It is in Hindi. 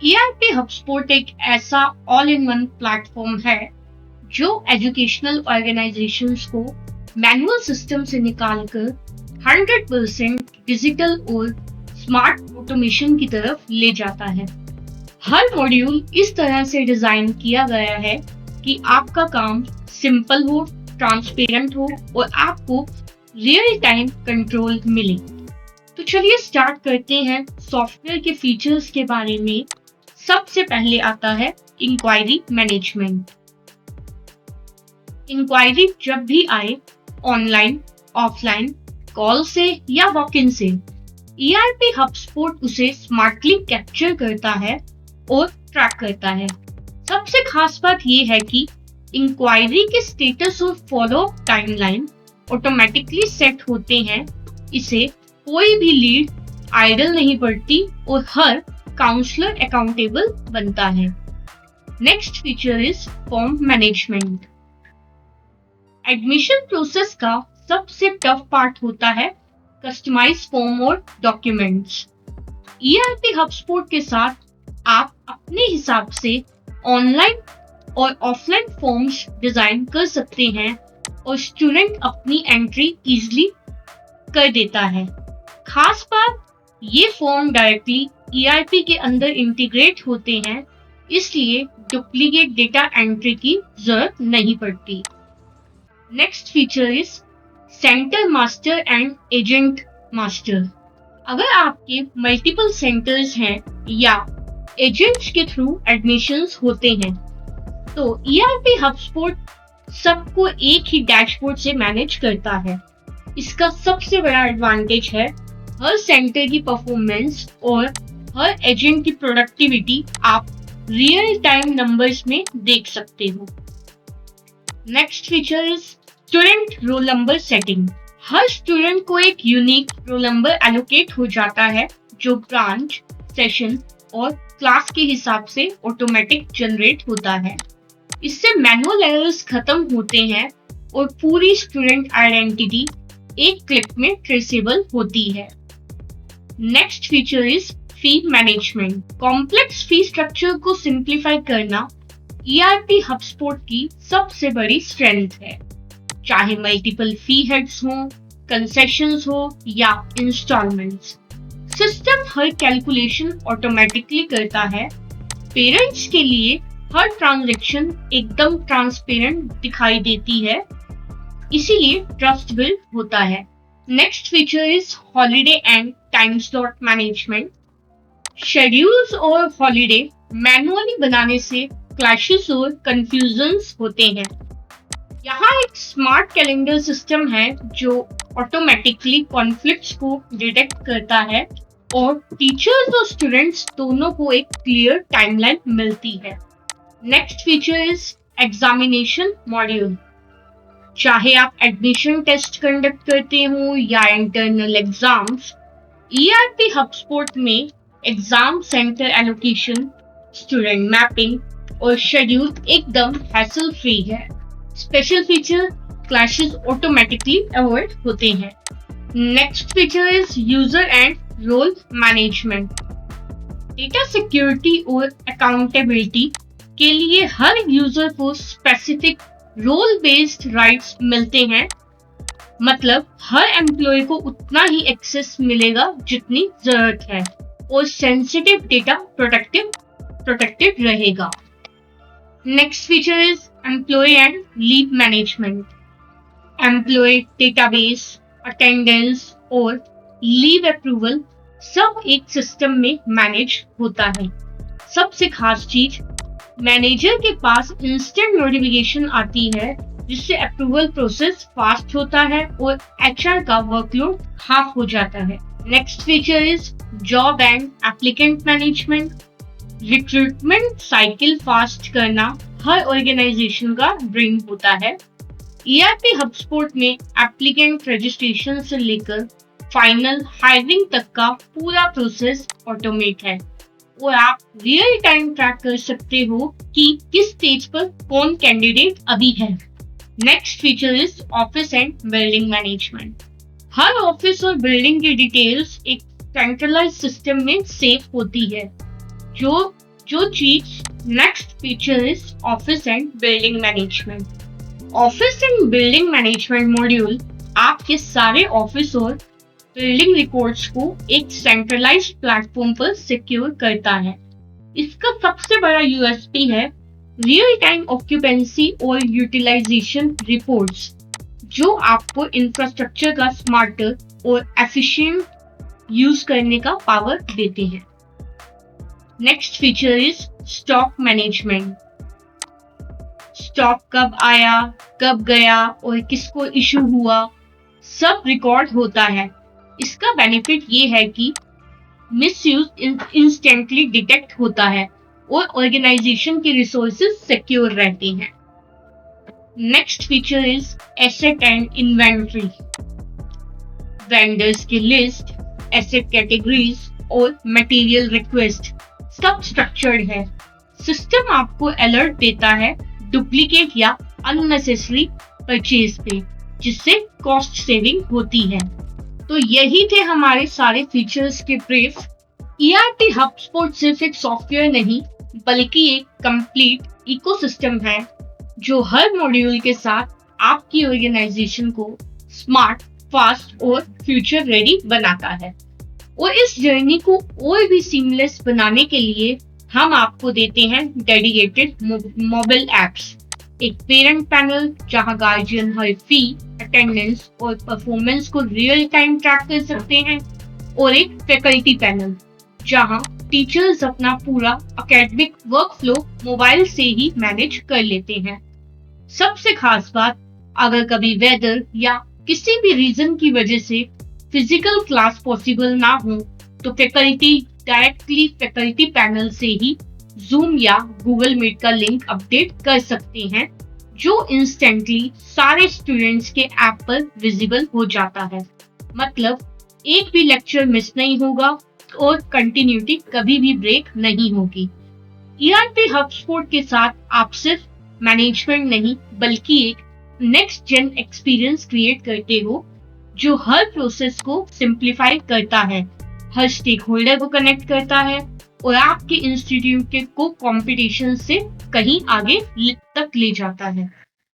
ERP HubSpot एक ऐसा ऑल इन वन प्लेटफॉर्म है जो एजुकेशनल ऑर्गेनाइजेशंस को मैनुअल सिस्टम से निकालकर 100% डिजिटल और स्मार्ट ऑटोमेशन की तरफ ले जाता है। हर मॉड्यूल इस तरह से डिजाइन किया गया है कि आपका काम सिंपल हो, ट्रांसपेरेंट हो और आपको रियल टाइम कंट्रोल मिले। तो चलिए स्टार्ट करते हैं सॉफ्टवेयर के फीचर्स के बारे में। सबसे पहले आता है इंक्वायरी मैनेजमेंट। इंक्वायरी जब भी आए, ऑनलाइन, ऑफलाइन, कॉल से या वॉक इन से, ERP HubSpot उसे स्मार्टली कैप्चर करता है और ट्रैक करता है। सबसे खास बात यह है कि इंक्वायरी के स्टेटस और फॉलो टाइमलाइन ऑटोमेटिकली सेट होते हैं। इसे कोई भी लीड आइडल नहीं पड़ती और हर काउंसलर अकाउंटेबल बनता है। Next feature is form management. Admission process का सबसे टफ पार्ट होता है कस्टमाइज फॉर्म और डॉक्यूमेंट्स। ERP HubSpot के साथ आप अपने हिसाब से ऑनलाइन और ऑफलाइन फॉर्म्स डिजाइन कर सकते हैं और स्टूडेंट अपनी एंट्री इजीली कर देता है। खास बात, ये फॉर्म डायरेक्टली ERP के अंदर इंटीग्रेट होते हैं, इसलिए डुप्लीकेट डेटा एंट्री की जरूरत नहीं पड़ती। Next feature is centre master and agent master. अगर आपके मल्टीपल सेंटर्स हैं या एजेंट्स के थ्रू एडमिशंस होते हैं, तो ERP HubSpot सबको एक ही डैशबोर्ड से मैनेज करता है। इसका सबसे बड़ा एडवांटेज है हर सेंटर की परफॉर्मेंस और हर एजेंट की प्रोडक्टिविटी आप रियल टाइम नंबर्स में देख सकते हो। Next feature is student roll number setting. Her student को एक यूनिक रोल नंबर एलोकेट हो जाता है जो ब्रांच, सेशन और क्लास के हिसाब से ऑटोमेटिक जनरेट होता है। इससे मैनुअल एरर्स खत्म होते हैं और पूरी स्टूडेंट आइडेंटिटी एक क्लिक में ट्रेसेबल होती है। Next feature is fee management. Complex fee structure को सिंप्लीफाई करना ERP HubSpot की सबसे बड़ी स्ट्रेंथ है। चाहे मल्टीपल फी हेड्स हो, कंसेशंस हो या इंस्टॉलमेंट्स, सिस्टम हर कैलकुलेशन ऑटोमेटिकली करता है। पेरेंट्स के लिए हर ट्रांजैक्शन एकदम ट्रांसपेरेंट दिखाई देती है, इसीलिए ट्रस्ट बिल्ड होता है। Next feature is holiday and time slot management. Schedules और हॉलीडे मैनुअली बनाने से क्लैशेस और कंफ्यूजन्स होते हैं। यहाँ एक स्मार्ट कैलेंडर सिस्टम है जो ऑटोमेटिकली कॉन्फ्लिक्ट्स को डिटेक्ट करता है और टीचर्स और स्टूडेंट्स दोनों को एक क्लियर टाइमलाइन मिलती है। Next feature is examination module. चाहे आप एडमिशन टेस्ट कंडक्ट करते हो या इंटरनल एग्जाम्स, ERP HubSpot में exam centre allocation, student mapping और शेड्यूल एकदम हैसल फ्री है। Special feature clashes automatically avoid होते हैं। Next feature is user and role management. Data security और अकाउंटेबिलिटी के लिए हर यूजर को स्पेसिफिक रोल बेस्ड राइट्स मिलते हैं। मतलब हर एम्प्लॉय को उतना ही एक्सेस मिलेगा जितनी जरूरत है और सेंसिटिव डेटा प्रोटेक्टेड रहेगा। Next feature is employee and leave management. Employee database, attendance और लीव अप्रूवल सब एक सिस्टम में मैनेज होता है। सबसे खास चीज, मैनेजर के पास इंस्टेंट नोटिफिकेशन आती है जिससे अप्रूवल प्रोसेस फास्ट होता है और HR का वर्कलोड हाफ हो जाता है। Next feature is job and applicant management. Recruitment cycle fast करना हर ऑर्गेनाइजेशन का ड्रीम होता है। ERP HubSpot में एप्लीकेंट रजिस्ट्रेशन से लेकर फाइनल हायरिंग तक का पूरा प्रोसेस ऑटोमेट है और आप रियल टाइम ट्रैक कर सकते हो कि किस स्टेज पर कौन कैंडिडेट अभी है। Next feature is office and building management. Her office और बिल्डिंग की डिटेल्स एक सेंट्रलाइज सिस्टम में सेव होती है जो जो चीज next feature is office and building management. Office and building management module आपके सारे ऑफिस और बिल्डिंग रिकॉर्ड्स को एक सेंट्रलाइज्ड प्लेटफॉर्म पर सिक्योर करता है। इसका सबसे बड़ा यूएसपी है रियल टाइम ऑक्यूपेंसी और यूटिलाइजेशन रिपोर्ट्स, जो आपको इंफ्रास्ट्रक्चर का स्मार्टर और एफिशिएंट यूज करने का पावर देते हैं। Next feature is stock management. Stock कब आया, कब गया और किसको इशू हुआ, सब रिकॉर्ड होता है। इसका बेनिफिट ये है कि मिसयूज इंस्टेंटली डिटेक्ट होता है और ऑर्गेनाइजेशन के रिसोर्सेज सिक्योर रहते हैं। Next feature is asset and inventory. Vendors की लिस्ट, एसेट कैटेगरीज और मटेरियल रिक्वेस्ट सब स्ट्रक्चर्ड है। सिस्टम आपको अलर्ट देता है डुप्लीकेट या अननेसेसरी परचेज पे, जिससे कॉस्ट सेविंग होती है। तो यही थे हमारे सारे फीचर्स के ब्रीफ। ERP HubSpot सिर्फ एक सॉफ्टवेयर नहीं, बल्कि एक कंप्लीट इकोसिस्टम है जो हर मॉड्यूल के साथ आपकी ऑर्गेनाइजेशन को स्मार्ट, फास्ट और फ्यूचर रेडी बनाता है। और इस जर्नी को और भी सीमलेस बनाने के लिए हम आपको देते हैं डेडिकेटेड मोबाइल एप्स, एक पेरेंट पैनल जहां गार्जियन हर फी, अटेंडेंस और परफॉर्मेंस को रियल टाइम ट्रैक कर सकते हैं, और एक फैकल्टी पैनल जहां टीचर्स अपना पूरा एकेडमिक वर्कफ्लो मोबाइल से ही मैनेज कर लेते हैं। सबसे खास बात, अगर कभी वेदर या किसी भी रीजन की वजह से फिजिकल क्लास पॉसिबल ना हो, तो फैकल्टी डायरेक्टली फैकल्टी पैनल से ही जूम या गूगल मीट का लिंक अपडेट कर सकते हैं, जो इंस्टेंटली सारे स्टूडेंट्स के ऐप पर विजिबल हो जाता है। मतलब एक भी लेक्चर मिस नहीं होगा और कंटिन्यूटी कभी भी ब्रेक नहीं होगी। ERP HubSpot के साथ आप सिर्फ मैनेजमेंट नहीं, बल्कि एक नेक्स्ट जेन एक्सपीरियंस क्रिएट करते हो, जो हर प्रोसेस को सिंप्लीफाई करता है, हर स्टेक होल्डर को कनेक्ट करता है और आपके इंस्टीट्यूट को कंपटीशन से कहीं आगे तक ले जाता है।